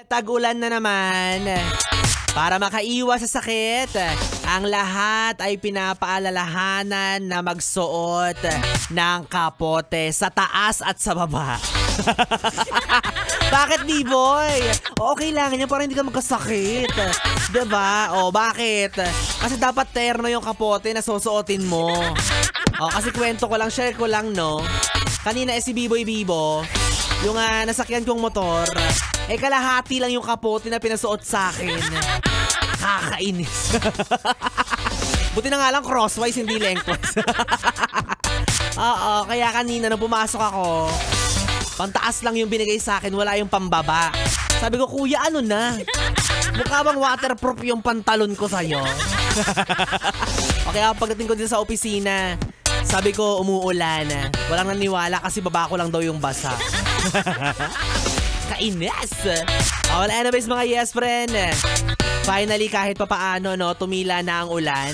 Tag-ulan na naman. Para makaiwas sa sakit, ang lahat ay pinapaalalahanan na magsuot ng kapote sa taas at sa baba. Bakit, B-boy? Okay lang yan para hindi ka magkasakit. Diba? O, bakit? Kasi dapat terno yung kapote na susuotin mo. O, kasi kwento ko lang, share ko lang, no? Kanina si B-boy Bibo, yung nasakyan kong motor, kalahati lang yung kapote na pinasuot sa akin. Kakainis. Buti na nga lang crosswise, hindi lengthwise. Oo, kaya kanina nung pumasok ako, pantaas lang yung binigay sa akin, wala yung pambaba. Sabi ko, kuya, ano na? Mukha bang waterproof yung pantalon ko sa'yo? Okay, pagdating ko din sa opisina, sabi ko, umuulan. Walang naniwala kasi baba ko lang daw yung basa. Kainis! Well, anyways mga yes friend, finally kahit papaano, no, tumila na ang ulan.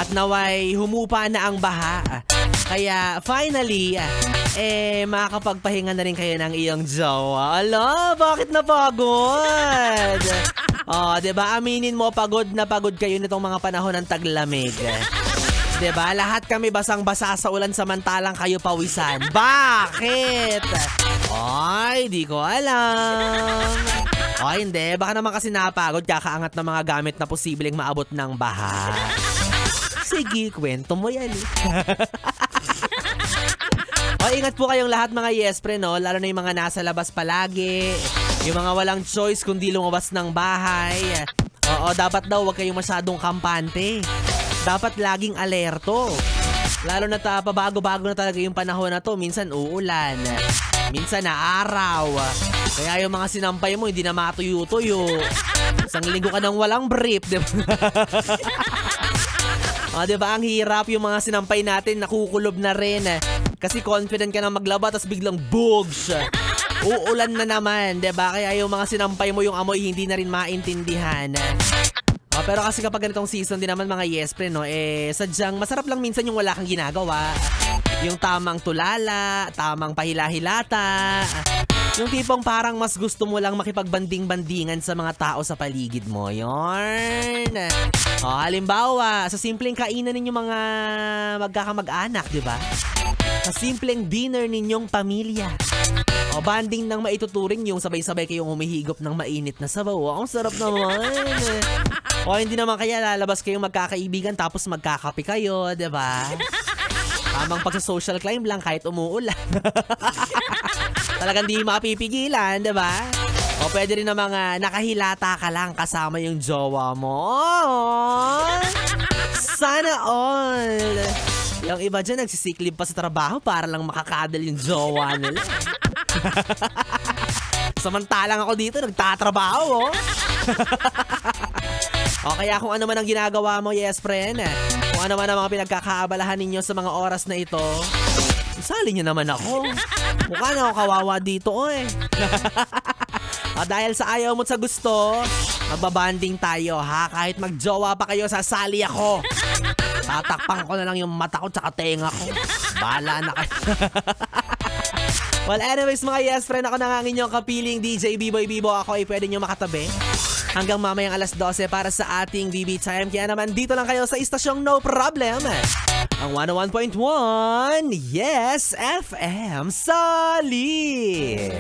At naway humupa na ang baha. Kaya finally, makakapagpahinga na rin kayo ng iyong jowa. Ala, bakit napagod? Diba, aminin mo, pagod na pagod kayo nitong mga panahon ng taglamig. Diba, lahat kami basang-basa sa ulan samantalang kayo pawisan. Bakit? Ay, di ko alam. Ay, hindi. Baka naman kasi napagod kakaangat ng mga gamit na posibleng maabot ng baha. Sige, kwento mo yan. Ingat po kayong lahat mga yes pre, no? Lalo na yung mga nasa labas palagi. Yung mga walang choice kundi lumabas ng bahay. Oo, dapat daw wag kayong masyadong kampante. Dapat laging alerto. Lalo na pabago-bago na talaga yung panahon na to. Minsan uulan. Minsan na araw. Kaya yung mga sinampay mo hindi na matuyo-tuyo. Isang linggo ka nang walang brief, diba? Diba ang hirap yung mga sinampay natin nakukulob na rin. Kasi confident ka na maglaba tapos biglang bugs. Uulan na naman, diba? Kaya yung mga sinampay mo yung amoy hindi na rin maintindihan. Pero kasi kapag ganitong season din naman mga yes pre, no, sadyang masarap lang minsan yung wala kang ginagawa. Yung tamang tulala, tamang pahila-hilata. Yung tipong parang mas gusto mo lang makipagbanding-bandingan sa mga tao sa paligid mo. Yorn. Halimbawa, sa simpleng kainan ninyong mga magkakamag-anak, di ba? Sa simpleng dinner ninyong pamilya. Banding nang maituturing yung sabay-sabay kayong humihigop ng mainit na sabaw. Ang sarap naman. Hindi naman kaya lalabas kayong magkakaibigan tapos magkakape kayo, diba? Tamang pagsa-social climb lang kahit umuulan. Talagang di mapipigilan, diba? Pwede rin namang nakahilata ka lang kasama yung jowa mo. Sana all. Yung iba dyan nagsisiklib pa sa trabaho para lang makakadal yung jowa nila. Samantalang ako dito nagtatrabaho. Kaya kung ano man ang ginagawa mo, yes friend, kung ano man ang mga pinagkakaabalahan ninyo sa mga oras na ito, isali nyo naman ako. Mukha na ako kawawa dito dahil sa ayaw mo sa gusto, magbabanding tayo ha. Kahit magjowa pa kayo, sasali ako. Tatakpan ko na lang yung mata ko tsaka tenga ko. Bahala na kayo. Well, anyways mga yes friend, ako na nga ang inyong kapiling DJ B-Boy Bibo. Ako ay pwede nyo makatabi hanggang mamayang alas 12 para sa ating BB Time. Kaya naman dito lang kayo sa istasyong No Problem, ang 101.1 Yes FM Solid.